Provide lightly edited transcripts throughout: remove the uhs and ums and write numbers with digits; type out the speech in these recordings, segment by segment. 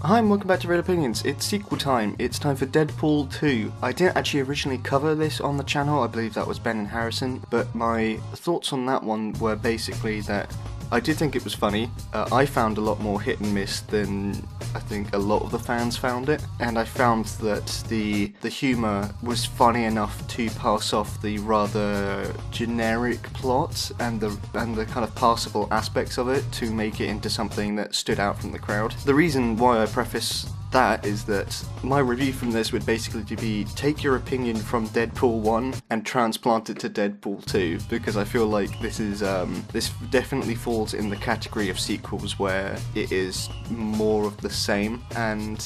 Hi and welcome back to Real Opinions. It's sequel time. It's time for Deadpool 2. I didn't actually originally cover this on the channel, I believe that was Ben and Harrison, but my thoughts on that one were basically that I did think it was funny. I found a lot more hit and miss than I think a lot of the fans found it, and I found that the humour was funny enough to pass off the rather generic plot and the kind of passable aspects of it to make it into something that stood out from the crowd. The reason why I preface that is that my review from this would basically be take your opinion from Deadpool 1 and transplant it to Deadpool 2, because I feel like this is this definitely falls in the category of sequels where it is more of the same, and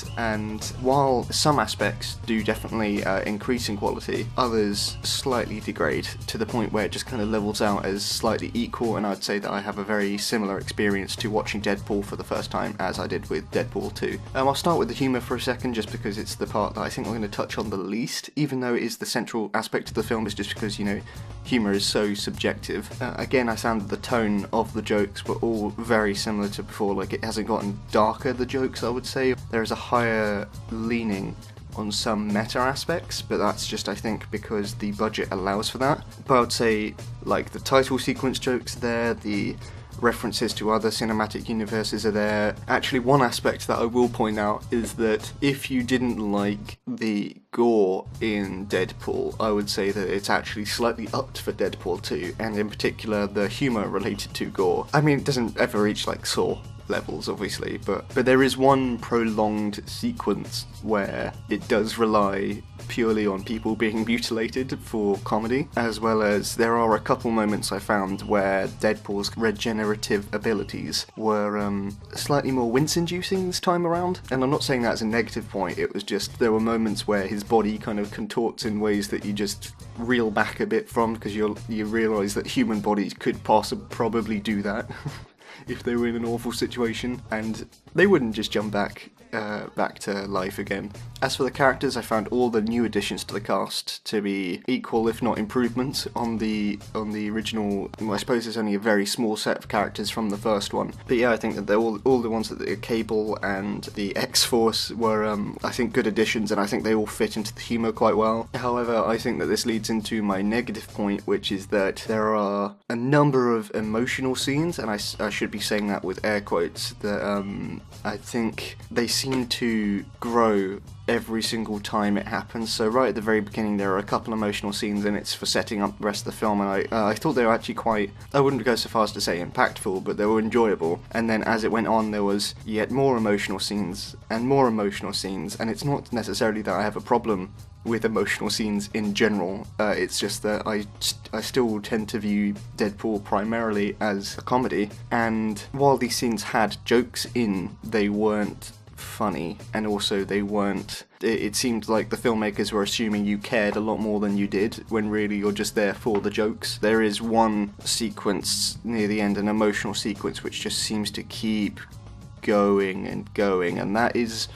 while some aspects do definitely increase in quality, others slightly degrade to the point where it just kind of levels out as slightly equal, and I'd say that I have a very similar experience to watching Deadpool for the first time as I did with Deadpool 2. I'll start with the humour for a second, just because it's the part that I think we're going to touch on the least, even though it is the central aspect of the film, is just because, you know, humour is so subjective. Again, I found that the tone of the jokes were all very similar to before. Like, it hasn't gotten darker, the jokes, I would say. There is a higher leaning on some meta aspects, but that's just, I think, because the budget allows for that. But I would say, like, the title sequence jokes there, the references to other cinematic universes are there. Actually, one aspect that I will point out is that if you didn't like the gore in Deadpool, I would say that it's actually slightly upped for Deadpool 2, and in particular the humour related to gore. I mean, it doesn't ever reach like Saw levels, obviously, but there is one prolonged sequence where it does rely purely on people being mutilated for comedy, as well as there are a couple moments I found where Deadpool's regenerative abilities were slightly more wince-inducing this time around, and I'm not saying that as a negative point, it was just there were moments where his body kind of contorts in ways that you just reel back a bit from, because you realise that human bodies could probably do that if they were in an awful situation, and they wouldn't just jump back to life again. As for the characters, I found all the new additions to the cast to be equal, if not improvements, on the original. Well, I suppose there's only a very small set of characters from the first one, but yeah, I think that they're all the ones that the Cable and the X-Force were, I think, good additions, and I think they all fit into the humour quite well. However, I think that this leads into my negative point, which is that there are a number of emotional scenes, and I should be saying that with air quotes, that I think they seem to grow every single time it happens. So right at the very beginning there are a couple emotional scenes, and it's for setting up the rest of the film, and I thought they were actually quite, I wouldn't go so far as to say impactful, but they were enjoyable. And then as it went on, there was yet more emotional scenes, and it's not necessarily that I have a problem with emotional scenes in general, it's just that I still tend to view Deadpool primarily as a comedy, and while these scenes had jokes in, they weren't funny, and also they weren't, it seemed like the filmmakers were assuming you cared a lot more than you did, when really you're just there for the jokes. There is one sequence near the end, an emotional sequence, which just seems to keep going and going, and that is,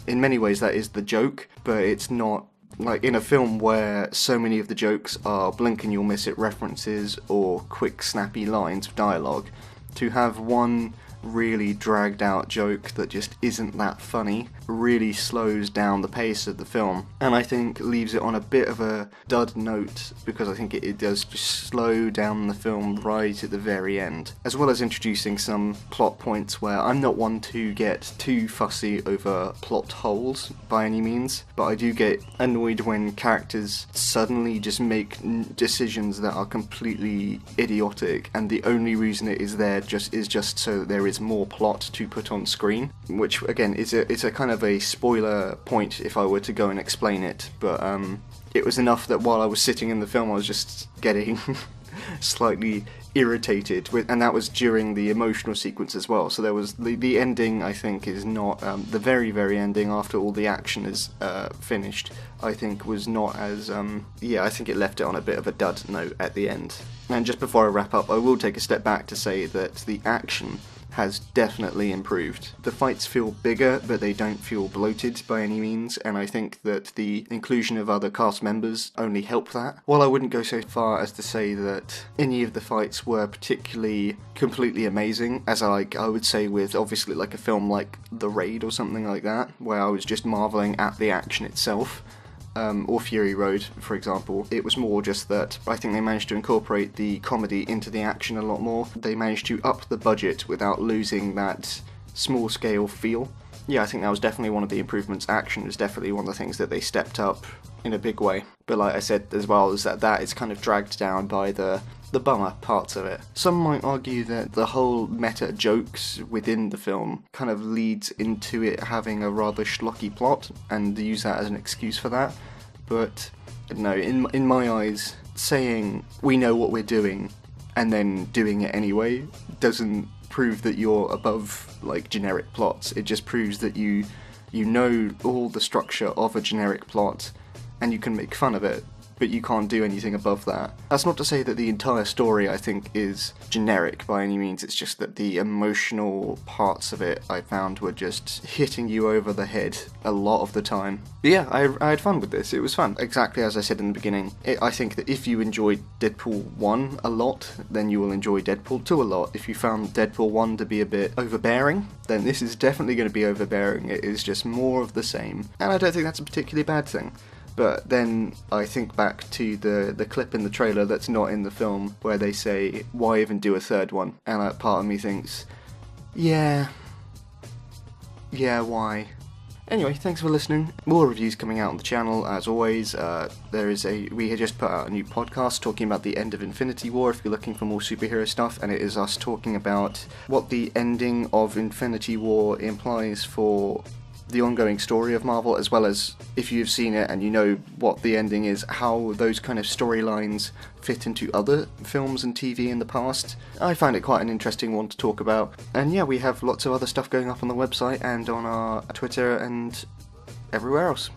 in many ways, that is the joke, but it's not. Like, in a film where so many of the jokes are blink and you'll miss it references or quick snappy lines of dialogue, to have one really dragged out joke that just isn't that funny really slows down the pace of the film, and I think leaves it on a bit of a dud note, because I think it does just slow down the film right at the very end, as well as introducing some plot points where I'm not one to get too fussy over plot holes by any means, but I do get annoyed when characters suddenly just make decisions that are completely idiotic, and the only reason it is there is just so that there is more plot to put on screen, which again is a kind of a spoiler point if I were to go and explain it, but it was enough that while I was sitting in the film I was just getting slightly irritated with, and that was during the emotional sequence as well. So there was the ending, I think, is not the very ending after all the action is finished, I think was not as I think it left it on a bit of a dud note at the end. And just before I wrap up, I will take a step back to say that the action has definitely improved. The fights feel bigger, but they don't feel bloated by any means, and I think that the inclusion of other cast members only helped that. While I wouldn't go so far as to say that any of the fights were particularly completely amazing, as I would say with obviously like a film like The Raid or something like that, where I was just marvelling at the action itself, or Fury Road, for example. It was more just that I think they managed to incorporate the comedy into the action a lot more. They managed to up the budget without losing that small-scale feel. Yeah, I think that was definitely one of the improvements. Action was definitely one of the things that they stepped up in a big way. But like I said as well, is that is kind of dragged down by the bummer parts of it. Some might argue that the whole meta jokes within the film kind of leads into it having a rather schlocky plot, and use that as an excuse for that. But no, in my eyes, saying we know what we're doing and then doing it anyway doesn't prove that you're above like generic plots. It just proves that you know all the structure of a generic plot and you can make fun of it, but you can't do anything above that. That's not to say that the entire story, I think, is generic by any means. It's just that the emotional parts of it, I found, were just hitting you over the head a lot of the time. But yeah, I had fun with this. It was fun. Exactly as I said in the beginning, I think that if you enjoyed Deadpool 1 a lot, then you will enjoy Deadpool 2 a lot. If you found Deadpool 1 to be a bit overbearing, then this is definitely going to be overbearing. It is just more of the same. And I don't think that's a particularly bad thing. But then I think back to the clip in the trailer that's not in the film, where they say, why even do a third one? And that part of me thinks, yeah, why? Anyway, thanks for listening. More reviews coming out on the channel, as always. We had just put out a new podcast talking about the end of Infinity War, if you're looking for more superhero stuff, and it is us talking about what the ending of Infinity War implies for the ongoing story of Marvel, as well as, if you've seen it and you know what the ending is, how those kind of storylines fit into other films and TV in the past. I find it quite an interesting one to talk about. And yeah, we have lots of other stuff going up on the website and on our Twitter and everywhere else.